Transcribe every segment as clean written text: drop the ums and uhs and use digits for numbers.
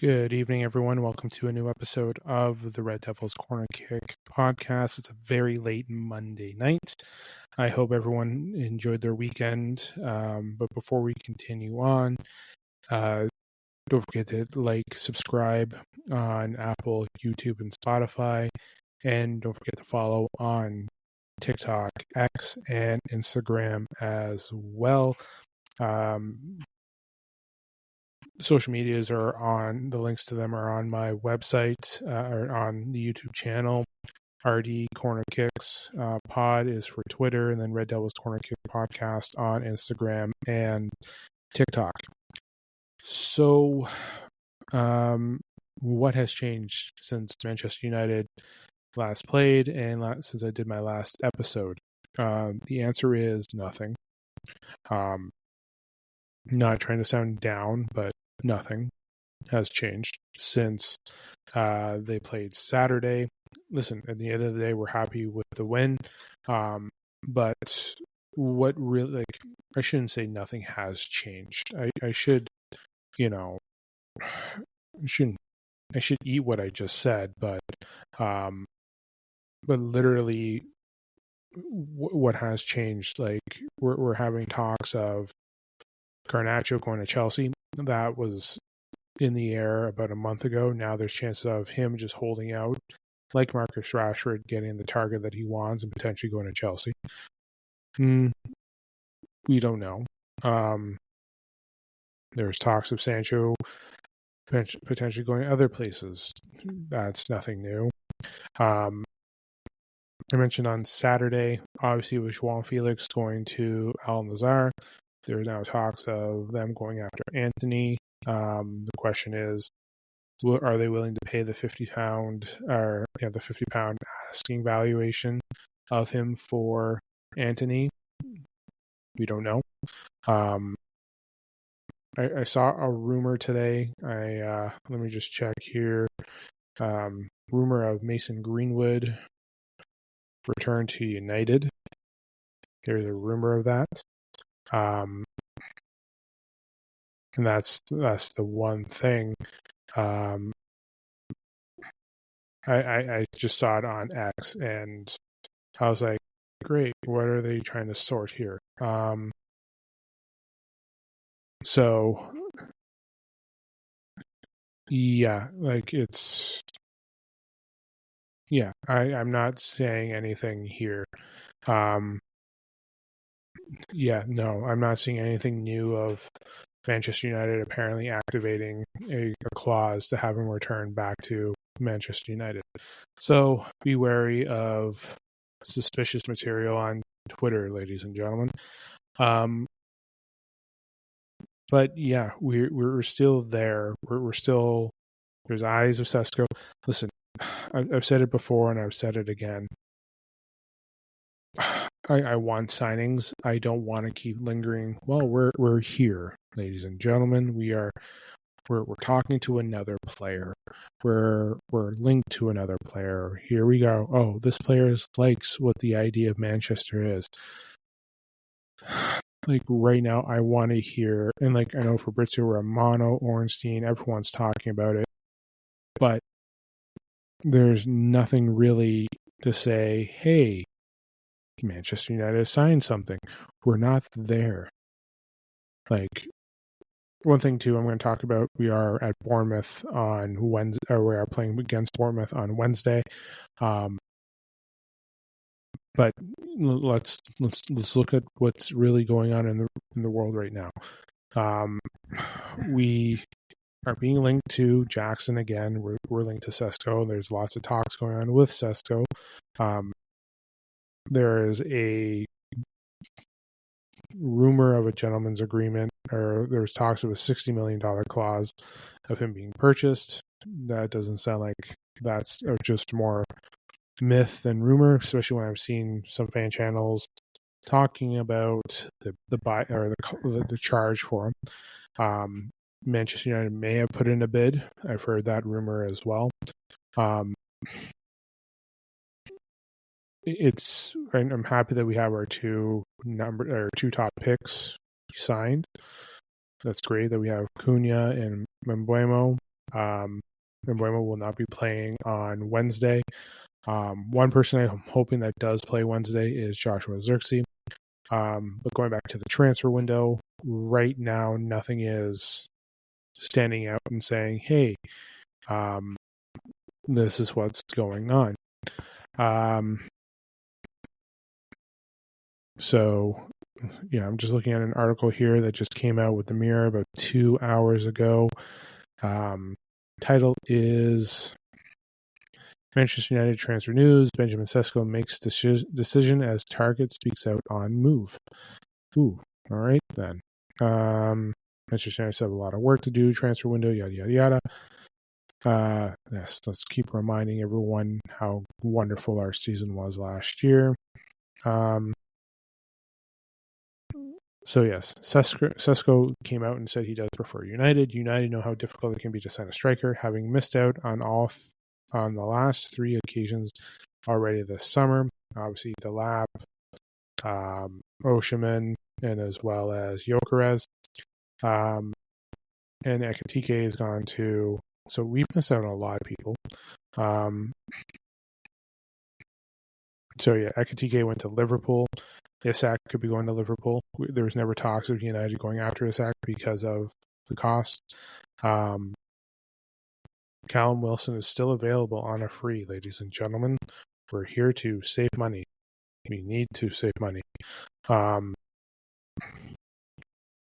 Good evening, everyone. Welcome to a new episode of the Red Devils Corner Kick podcast. It's a very late Monday night. I hope everyone enjoyed their weekend. But before we continue on, don't forget to like, subscribe on Apple, YouTube, and Spotify. And don't forget to follow on TikTok, X, and Instagram as well. Social medias are on, the links to them are on my website or on the YouTube channel. RD Corner Kicks pod is for Twitter, and then Red Devils Corner Kick podcast on Instagram and TikTok. So, what has changed since Manchester United last played and since I did my last episode? The answer is nothing. Not trying to sound down, but nothing has changed since they played Saturday. Listen, at the end of the day, we're happy with the win. But what really, I shouldn't say nothing has changed. I should eat what I just said, but literally what has changed, we're having talks of Garnacho going to Chelsea. That was in the air about a month ago. Now there's chances of him just holding out, like Marcus Rashford, getting the target that he wants and potentially going to Chelsea. We don't know. There's talks of Sancho potentially going other places. That's nothing new. I mentioned on Saturday, obviously, with João Felix going to Al Nassr. There are now talks of them going after Anthony. The question is, are they willing to pay the £50 or the £50 asking valuation of him for Anthony? We don't know. I saw a rumor today. Let me just check here. Rumor of Mason Greenwood return to United. There's a rumor of that. And that's the one thing. I just saw it on X and I was like, great, what are they trying to sort here? So yeah, I'm not saying anything here. I'm not seeing anything new of Manchester United apparently activating a clause to have him return back to Manchester United. So be wary of suspicious material on Twitter, ladies and gentlemen. But yeah, we're still there. We're still, there's eyes of Sesko. Listen, I've said it before and I've said it again. I want signings. I don't want to keep lingering. Well, we're here, ladies and gentlemen. We're talking to another player. We're linked to another player. Here we go. Oh, this player likes what the idea of Manchester is. Right now, I want to hear, and I know Fabrizio Romano, Ornstein, everyone's talking about it, but there's nothing really to say, hey, Manchester United signed something. We're not there. One thing too, I'm going to talk about. We are at Bournemouth on Wednesday, or we are playing against Bournemouth on Wednesday. But let's look at what's really going on in the world right now. We are being linked to Jackson again. We're linked to Sesko. There's lots of talks going on with Sesko. There is a rumor of a gentleman's agreement, or there's talks of a $60 million clause of him being purchased. That doesn't sound like that's just more myth than rumor, especially when I've seen some fan channels talking about the buy or the charge for him. Manchester United may have put in a bid. I've heard that rumor as well. I'm happy that we have our two top picks signed. That's great that we have Cunha and Mbeumo. Mbeumo will not be playing on Wednesday. One person I'm hoping that does play Wednesday is Joshua Zirkzee. But going back to the transfer window, right now nothing is standing out and saying, hey, this is what's going on. So, yeah, I'm just looking at an article here that just came out with the Mirror about 2 hours ago. Title is Manchester United transfer news. Benjamin Sesko makes decision as Target speaks out on move. Ooh, all right then. Manchester United have a lot of work to do. Transfer window, yada yada yada. Yes, let's keep reminding everyone how wonderful our season was last year. So yes, Sesko came out and said he does prefer United. United know how difficult it can be to sign a striker, having missed out on on the last 3 occasions already this summer. Obviously, Delap, Oshiman, and as well as Gyökeres. And Ekitike has gone to. So we've missed out on a lot of people. So yeah, Ekitike went to Liverpool. Isak could be going to Liverpool. There was never talks of United going after Isak because of the cost. Callum Wilson is still available on a free, ladies and gentlemen. We're here to save money. We need to save money. But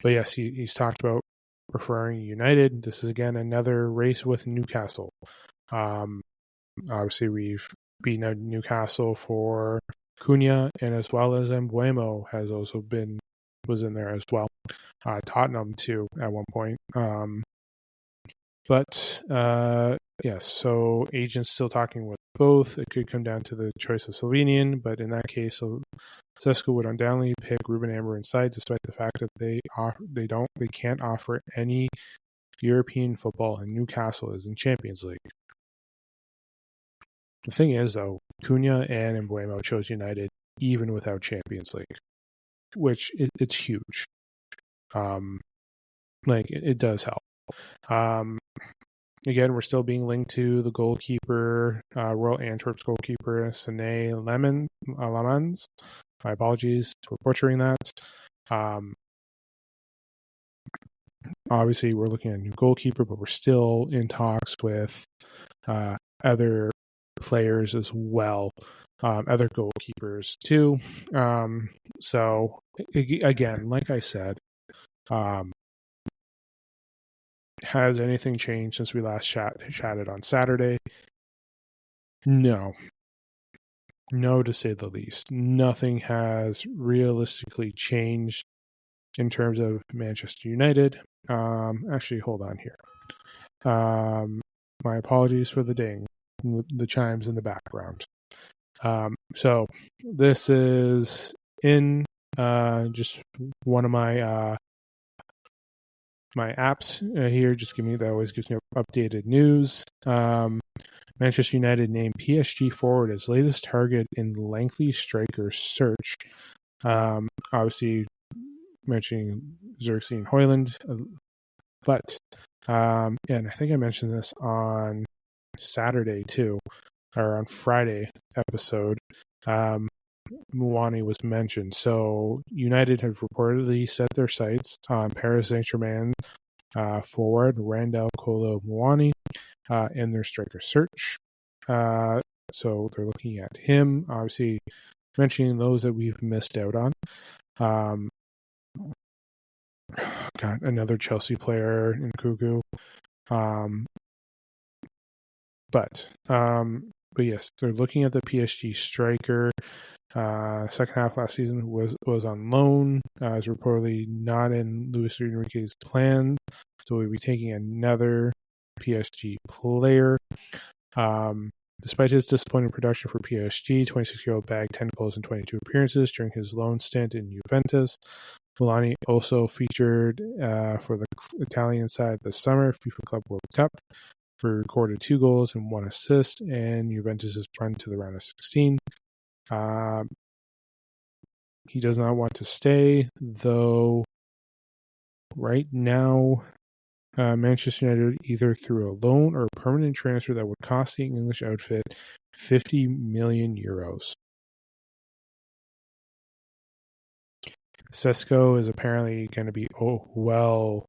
yes, he's talked about preferring United. This is again another race with Newcastle. Obviously, we've beaten out Newcastle for Cunha, and as well as Mbeumo has also was in there as well. Tottenham too at one point. Yes, so agents still talking with both. It could come down to the choice of Slovenian, but in that case, Sesko would undoubtedly pick Ruben Amber inside, despite the fact that they can't offer any European football, and Newcastle is in Champions League. The thing is, though, Cunha and Mbeumo chose United even without Champions League, which it's huge. It does help. Again, we're still being linked to the goalkeeper, Royal Antwerp's goalkeeper, Sine Lamans. My apologies for butchering that. Obviously, we're looking at a new goalkeeper, but we're still in talks with other players as well, other goalkeepers too. So again, like I said, has anything changed since we last chatted on Saturday? No, to say the least. Nothing has realistically changed in terms of Manchester United. Actually, hold on here. My apologies for the ding, the chimes in the background. So this is in just one of my my apps here. Just that always gives me updated news. Manchester United named PSG forward as latest target in lengthy striker search. Obviously, mentioning Xerxes and Højlund, but and I think I mentioned this on Saturday too, or on Friday episode. Muani was mentioned. So United have reportedly set their sights on Paris Saint-Germain forward Randall Kolo Muani in their striker search. So they're looking at him. Obviously, mentioning those that we've missed out on. Got another Chelsea player in Kuku. But yes, they're looking at the PSG striker. Second half last season was on loan. Is reportedly not in Luis Enrique's plan, so we'll be taking another PSG player. Despite his disappointing production for PSG, 26-year-old bagged 10 goals in 22 appearances during his loan stint in Juventus. Muani also featured for the Italian side this summer, FIFA Club World Cup, where he recorded 2 goals and 1 assist, and Juventus' run to the round of 16. He does not want to stay, though right now Manchester United either through a loan or a permanent transfer that would cost the English outfit 50 million euros. Sesko is apparently going to be, I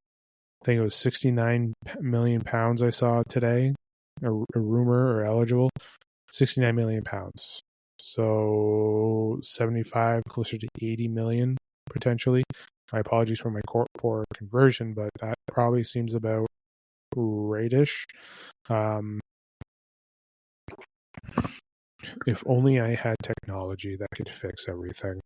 think it was 69 million pounds I saw today, a rumor or eligible, 69 million pounds. So 75, closer to 80 million potentially. My apologies for my poor conversion, but that probably seems about right-ish. If only I had technology that could fix everything.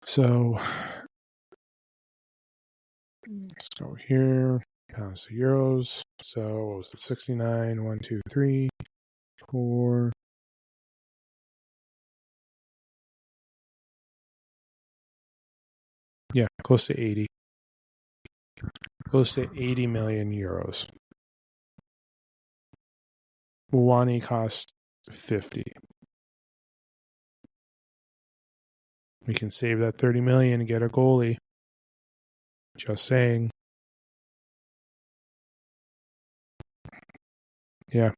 So let's go here. Pounds to euros. So what was it? 69, 1, 2, 3, 4. Yeah, close to 80. Close to 80 million euros. Wani cost 50. We can save that 30 million and get a goalie. Just saying. Yeah.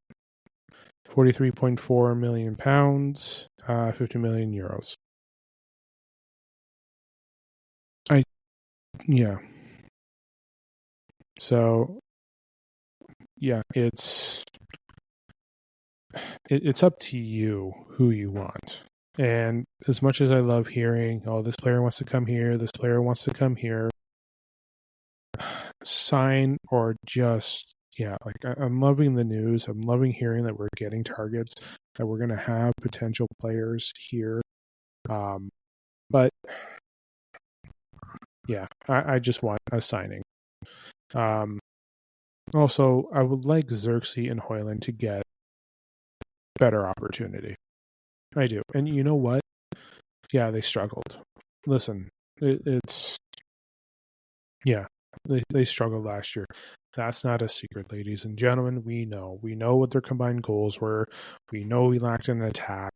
43.4 million pounds, 50 million euros. Yeah. So, yeah, it's up to you who you want. And as much as I love hearing, oh, this player wants to come here, this player wants to come here, sign or just, yeah, like I'm loving the news. I'm loving hearing that we're getting targets, that we're going to have potential players here. But yeah, I just want a signing. Also, I would like Xerxes and Hoyland to get better opportunity. I do. And you know what? Yeah, they struggled. Listen, it's... Yeah, they struggled last year. That's not a secret, ladies and gentlemen. We know. We know what their combined goals were. We know we lacked an attack.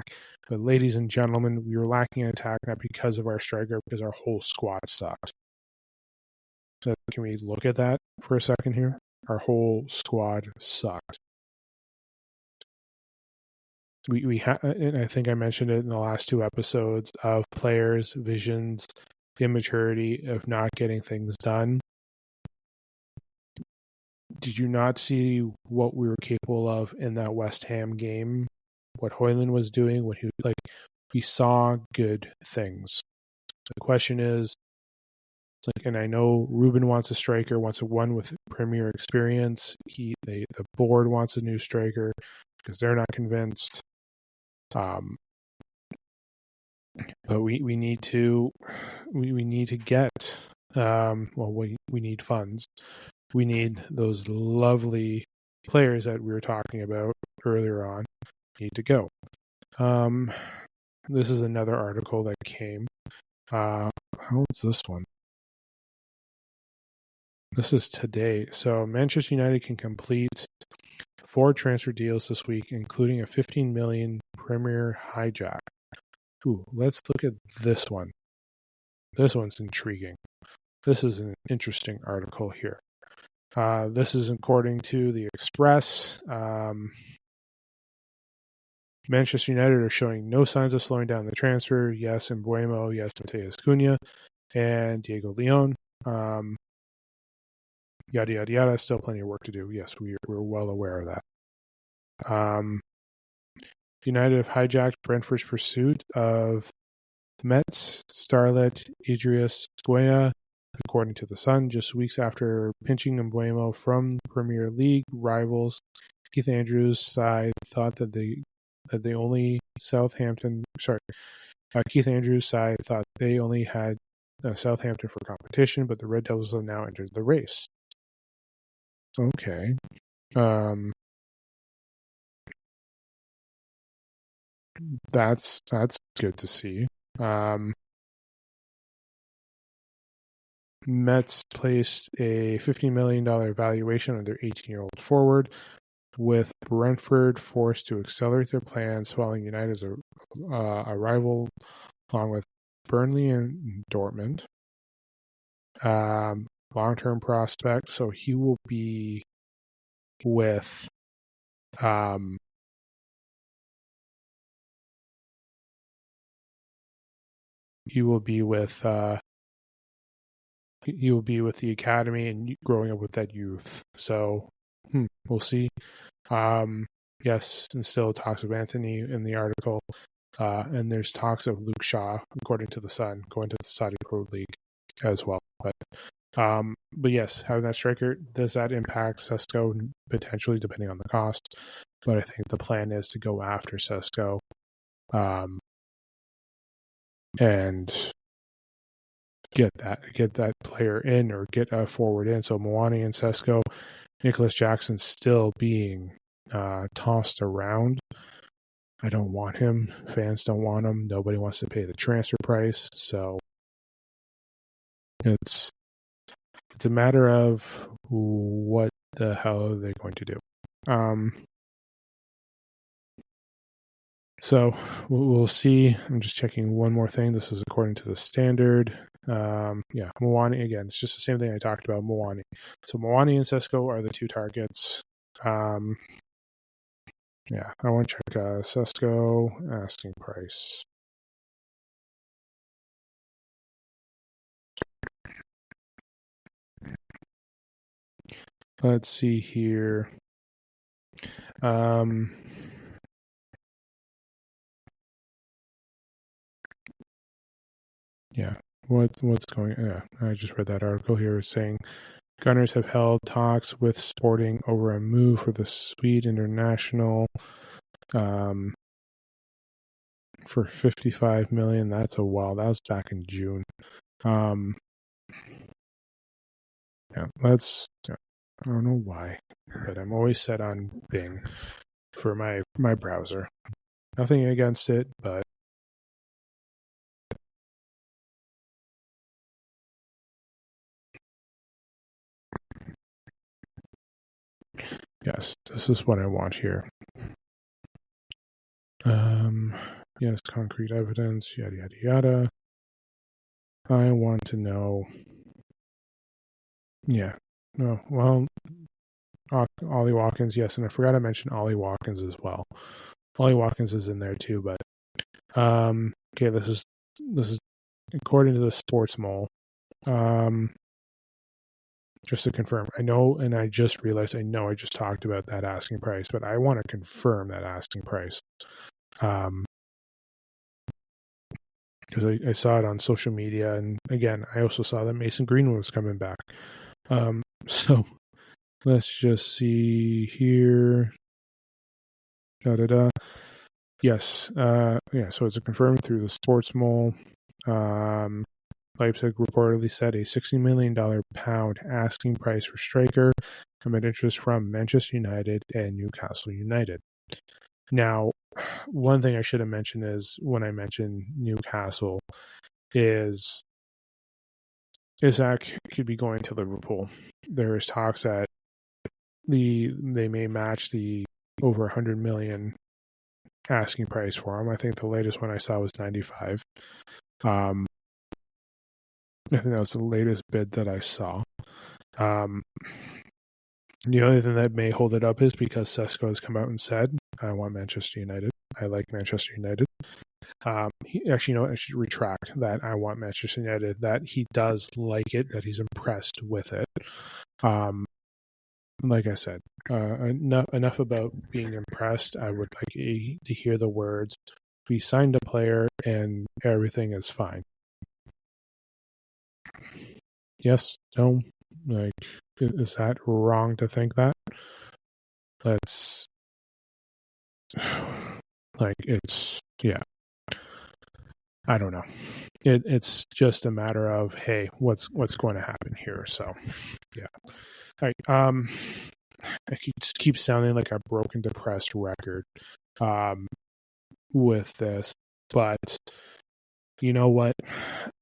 But ladies and gentlemen, we were lacking an attack not because of our striker, because our whole squad sucked. So can we look at that for a second here? Our whole squad sucked. And I think I mentioned it in the last 2 episodes, of players' visions, immaturity of not getting things done. Did you not see what we were capable of in that West Ham game? What Hoyland was doing, we saw good things. The question is, and I know Ruben wants a striker, wants a one with Premier experience. The board wants a new striker because they're not convinced. But we need to get we need funds. We need those lovely players that we were talking about earlier on need to go. This is another article that came. How old's this one? This is today. So Manchester United can complete 4 transfer deals this week, including a 15 million Premier hijack. Ooh, let's look at this one. This one's intriguing. This is an interesting article here. This is according to the Express. Manchester United are showing no signs of slowing down the transfer. Yes, Mbeumo. Yes, Mateus Cunha and Diego Leon. Yada, yada, yada. Still plenty of work to do. Yes, we're well aware of that. United have hijacked Brentford's pursuit of Metz, Starlet, Idris Gueye, according to The Sun, just weeks after pinching Mbeumo from Premier League rivals. Keith Andrews' side thought that Keith Andrews' side thought they only had Southampton for competition, but the Red Devils have now entered the race. Okay. That's good to see. Mets placed a $15 million valuation on their 18-year-old forward, with Brentford forced to accelerate their plans following United's arrival along with Burnley and Dortmund. Long-term prospect, so he will be with he will be with the academy and growing up with that youth. So we'll see. Yes, and still talks of Anthony in the article, and there's talks of Luke Shaw, according to the Sun, going to the Saudi Pro League as well. But yes, having that striker, does that impact Sesko? Potentially, depending on the cost. But I think the plan is to go after Sesko, and get that player in, or get a forward in. So Moani and Sesko, Nicholas Jackson still being tossed around. I don't want him. Fans don't want him. Nobody wants to pay the transfer price. So it's a matter of what the hell are they going to do. So we'll see. I'm just checking one more thing. This is according to the Standard. Moani, again, it's just the same thing I talked about, Moani. So Moani and Sesko are the two targets. I want to check Sesko asking price. Let's see here. What's going on? Yeah, I just read that article here saying Gunners have held talks with Sporting over a move for the Swede international for 55 million. That's a while. That was back in June. I don't know why, but I'm always set on Bing for my browser. Nothing against it, but yes, this is what I want here. Yes, concrete evidence, yada yada yada. I want to know. Yeah. No, well, Ollie Watkins, yes, and I forgot to mention Ollie Watkins as well. Ollie Watkins is in there too, but okay, this is according to the Sports Mole. Just to confirm, I know, and I just realized I just talked about that asking price, but I want to confirm that asking price. Because I saw it on social media, and again, I also saw that Mason Greenwood was coming back. So let's just see here. Yes, so it's confirmed through the Sports Mole. Leipzig reportedly set a £60 million asking price for striker amid interest from Manchester United and Newcastle United. Now, one thing I should have mentioned is when I mentioned Newcastle is Isaac could be going to Liverpool. There is talks that they may match the over 100 million asking price for him. I think the latest one I saw was 95. I think that was the latest bid that I saw. The only thing that may hold it up is because Sesko has come out and said, I want Manchester United. I like Manchester United. I should retract that. I want Manchester United. That he does like it, that he's impressed with it. Like I said, enough about being impressed. I would like to hear the words, we signed a player and everything is fine. Yes, no, like, is that wrong to think that? Let's, like, it's, yeah. I don't know. It's just a matter of, hey, what's going to happen here? So, yeah. All right. I keep sounding like a broken, depressed record with this, but you know what?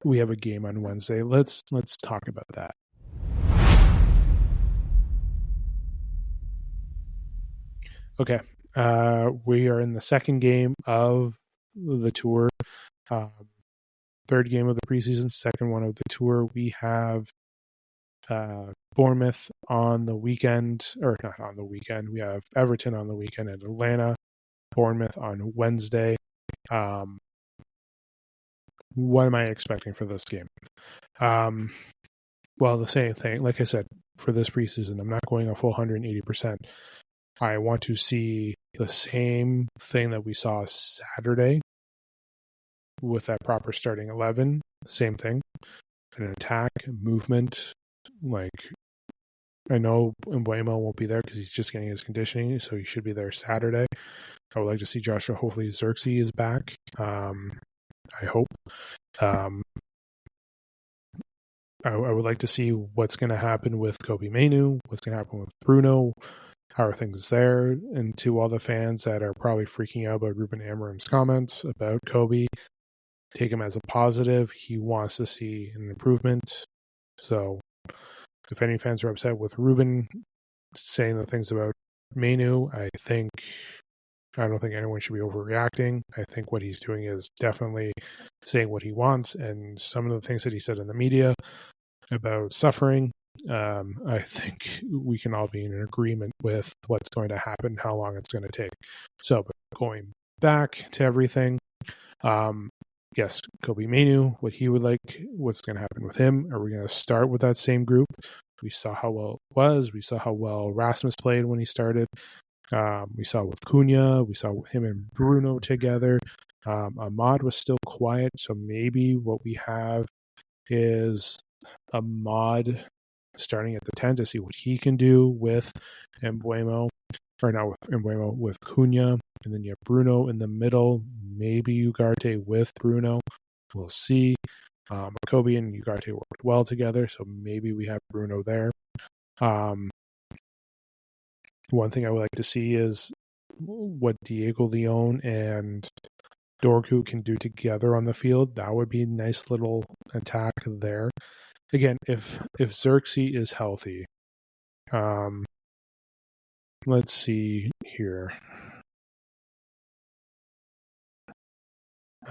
We have a game on Wednesday. Let's talk about that. Okay. We are in the second game of the tour. third game of the preseason, second one of the tour. We have Bournemouth on the weekend, or not on the weekend. We have Everton on the weekend and Atlanta, Bournemouth on Wednesday. What am I expecting for this game? Well, the same thing. Like I said, for this preseason, I'm not going a full 180%. I want to see the same thing that we saw Saturday with that proper starting 11. Same thing. An attack, movement. Like, I know Mbuemo won't be there because he's just getting his conditioning, so he should be there Saturday. I would like to see Joshua. Hopefully Xerxes is back. I hope. I would like to see what's going to happen with Kobe Mainu, what's going to happen with Bruno, how are things there, and to all the fans that are probably freaking out about Ruben Amorim's comments about Kobe, take him as a positive. He wants to see an improvement. So if any fans are upset with Ruben saying the things about Mainu, I don't think anyone should be overreacting. I think what he's doing is definitely saying what he wants, and some of the things that he said in the media about suffering, I think we can all be in agreement with what's going to happen, how long it's going to take. So, but going back to everything, yes, Kobe Mainu, what he would like, what's going to happen with him. Are we going to start with that same group? We saw how well it was. We saw how well Rasmus played when he started. We saw with Cunha, we saw him and Bruno together. Ahmad was still quiet, so maybe what we have is Ahmad starting at the 10 to see what he can do with Mbuemo, or not with Mbuemo, with Cunha, and then you have Bruno in the middle, maybe Ugarte with Bruno. We'll see. Kobe and Ugarte worked well together, so maybe we have Bruno there. One thing I would like to see is what Diego Leon and Dorgu can do together on the field. That would be a nice little attack there. Again, if Xerxes is healthy, let's see here.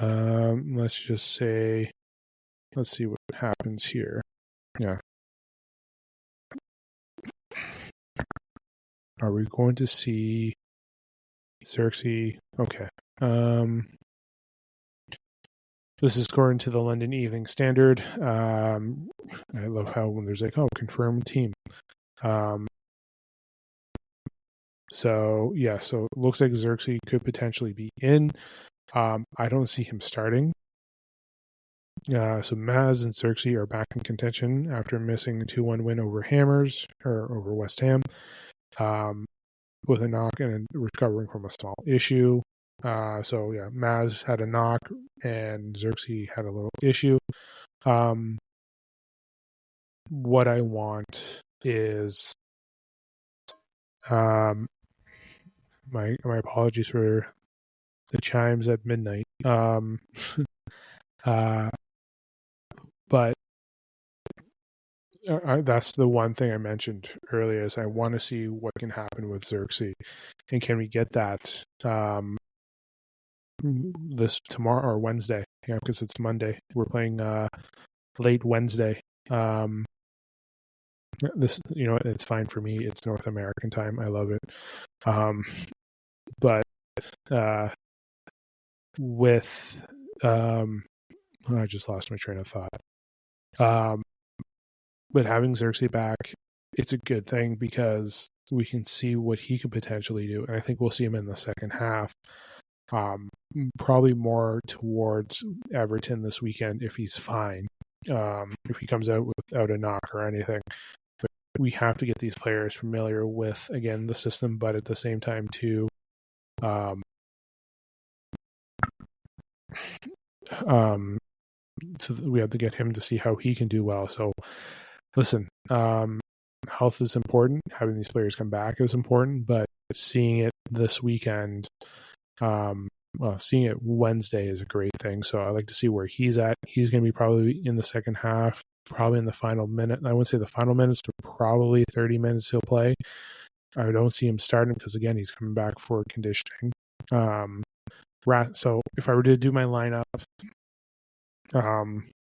Let's just say, let's see what happens here. Yeah. Are we going to see Xerxes? Okay. This is according to the London Evening Standard. I love how when there's like, confirmed team. So it looks like Xerxes could potentially be in. I don't see him starting. So Maz and Xerxes are back in contention after missing a 2-1 win over over West Ham, with a knock and recovering from a small issue. Maz had a knock and Xerxes had a little issue. What I want is, my apologies for the chimes at midnight. But that's the one thing I mentioned earlier is I want to see what can happen with Xerxes, and can we get that this tomorrow or Wednesday? Yeah, because it's Monday. We're playing late Wednesday. This, it's fine for me. It's North American time. I love it. But with I just lost my train of thought. But having Xerxes back, it's a good thing because we can see what he could potentially do. And I think we'll see him in the second half. Probably more towards Everton this weekend if he's fine. If he comes out without a knock or anything. But we have to get these players familiar with, again, the system, but at the same time too, so we have to get him to see how he can do well. So listen, health is important. Having these players come back is important, but seeing it this weekend, seeing it Wednesday is a great thing. So I like to see where he's at. He's going to be probably in the second half, probably in the final minute. I wouldn't say the final minutes, but probably 30 minutes he'll play. I don't see him starting because, again, he's coming back for conditioning. So if I were to do my lineup,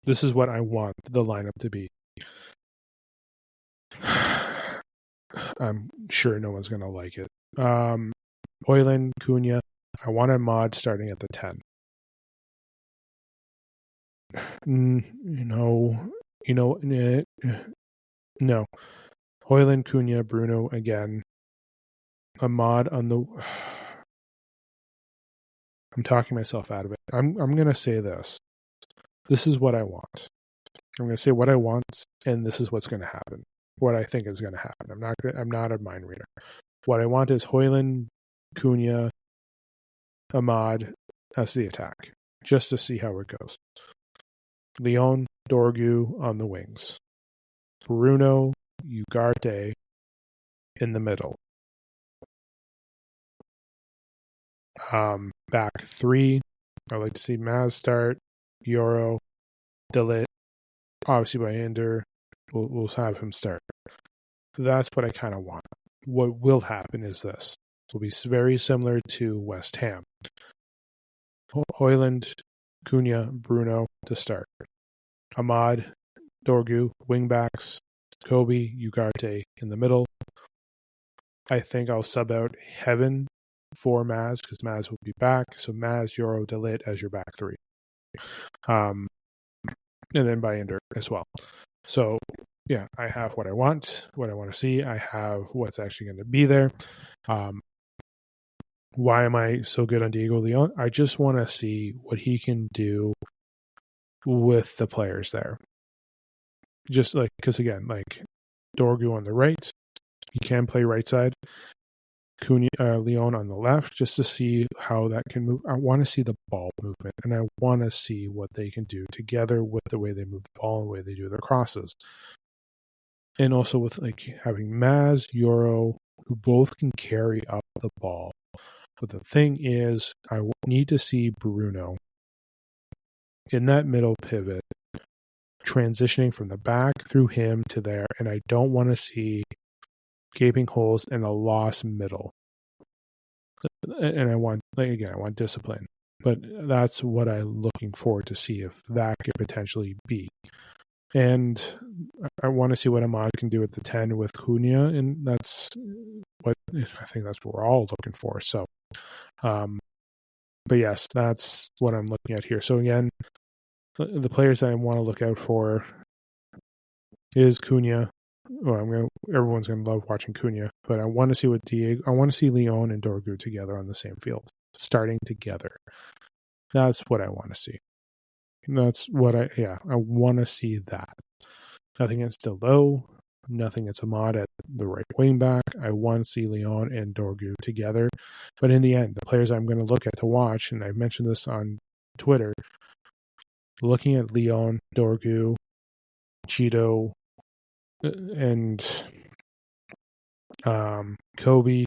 This is what I want the lineup to be. I'm sure no one's going to like it. Højlund, Cunha. I want a mod starting at the 10. No. Højlund, Cunha, Bruno again. A mod on the... I'm talking myself out of it. I'm going to say this. This is what I want. I'm going to say what I want, and this is what's going to happen. What I think is going to happen. I'm not a mind reader. What I want is Højlund, Cunha, Ahmad as the attack, just to see how it goes. Leon, Dorgu on the wings. Bruno, Ugarte in the middle. Back three, I'd like to see Maz start, Euro, Delit, obviously by Ender, we'll have him start. That's what I kind of want. What will happen is this. It will be very similar to West Ham. Højlund, Cunha, Bruno to start. Ahmad, Dorgu, wingbacks, Kobe, Ugarte in the middle. I think I'll sub out Heaven for Maz because Maz will be back. So Maz, Euro, Delit as your back three. And then by Ender as well. So yeah, I have what I want to see. I have what's actually going to be there. Why am I so good on Diego Leon? I just want to see what he can do with the players there. Just like, because again, like Dorgu on the right, he can play right side. Leon on the left, just to see how that can move. I want to see the ball movement, and I want to see what they can do together with the way they move the ball and the way they do their crosses. And also with like having Maz, Euro, who both can carry up the ball. But the thing is, I need to see Bruno in that middle pivot, transitioning from the back through him to there, and I don't want to see gaping holes and a lost middle. And I want discipline. But that's what I'm looking forward to see if that could potentially be. And I want to see what Ahmad can do at the 10 with Cunha, and that's what I think that's what we're all looking for. So, but yes, that's what I'm looking at here. So again, the players that I want to look out for is Cunha. Well, everyone's gonna love watching Cunha, but I want to see I want to see Leon and Dorgu together on the same field, starting together. That's what I want to see. That's what I want to see that. Nothing against Delo, nothing against Ahmad at the right wing back. I want to see Leon and Dorgu together. But in the end, the players I'm going to look at to watch, and I've mentioned this on Twitter, looking at Leon, Dorgu, Cheeto, and Kobe.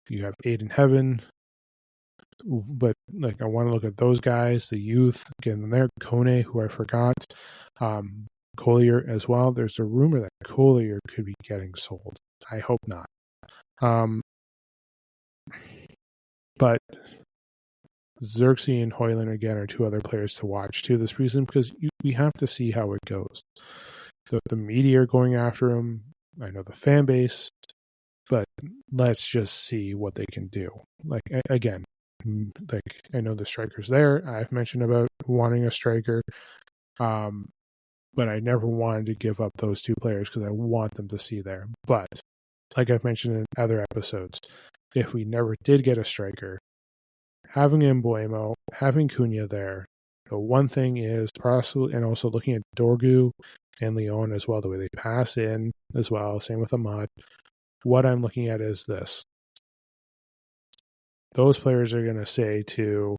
You have Aiden Heaven. But like I want to look at those guys, the youth, again there, Kone, who I forgot, Collier as well. There's a rumor that Collier could be getting sold. I hope not. But Xerxes and Højlund again are two other players to watch too this season because we have to see how it goes. The media are going after him. I know the fan base, but let's just see what they can do. Like again. Like I know the striker's there. I've mentioned about wanting a striker, but I never wanted to give up those two players because I want them to see there. But like I've mentioned in other episodes, if we never did get a striker, having Mbuemo, having Cunha there, the one thing is possibly, and also looking at Dorgu and Leon as well, the way they pass in as well. Same with Ahmad. What I'm looking at is this. Those players are going to say to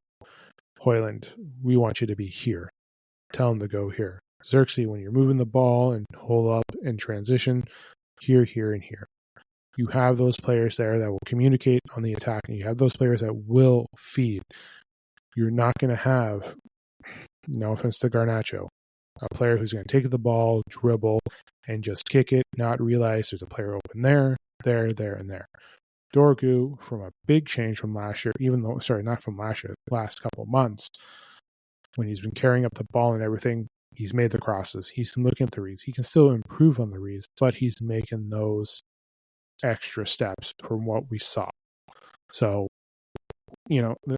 Højlund, we want you to be here. Tell him to go here. Xerxes, when you're moving the ball and hold up and transition, here, here, and here. You have those players there that will communicate on the attack, and you have those players that will feed. You're not going to have, no offense to Garnacho, a player who's going to take the ball, dribble, and just kick it, not realize there's a player open there, and there. Dorgu, from a big change from last year, not from last year, last couple of months, when he's been carrying up the ball and everything, he's made the crosses. He's looking at the reads. He can still improve on the reads, but he's making those extra steps from what we saw. So,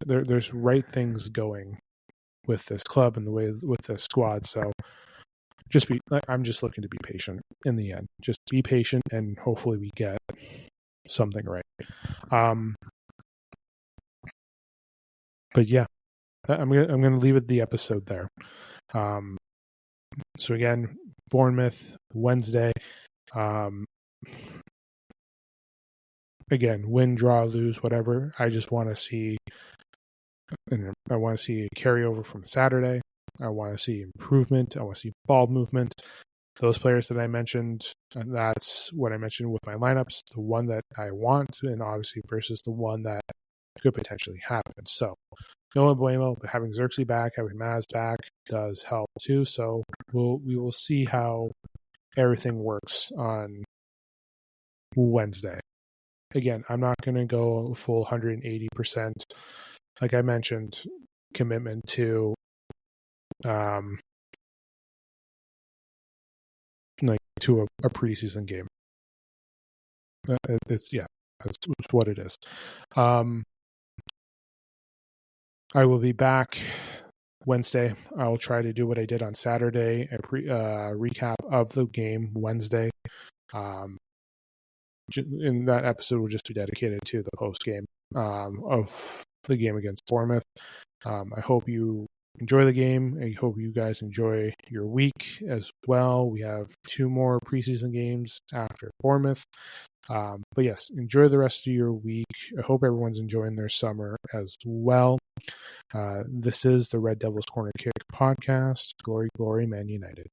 there's right things going with this club and the way with this squad. So I'm just looking to be patient in the end. Just be patient, and hopefully we get something right. But yeah, I'm gonna leave it the episode there. So again, Bournemouth Wednesday. Again, win, draw, lose, whatever. I just want to see. I want to see a carryover from Saturday. I want to see improvement. I want to see ball movement. Those players that I mentioned, and that's what I mentioned with my lineups. The one that I want, and obviously versus the one that could potentially happen. So, no bueno, but having Xerxes back, having Maz back does help too. So we will see how everything works on Wednesday. Again, I'm not going to go full 180%. Like I mentioned, commitment to to a preseason game. That's what it is. I will be back Wednesday. I will try to do what I did on Saturday, a recap of the game Wednesday. And that episode will just be dedicated to the post game of the game against Bournemouth. I hope you enjoy the game. I hope you guys enjoy your week as well. We have 2 more preseason games after Bournemouth. But yes, enjoy the rest of your week. I hope everyone's enjoying their summer as well. This is the Red Devils Corner Kick podcast. Glory, glory, Man United.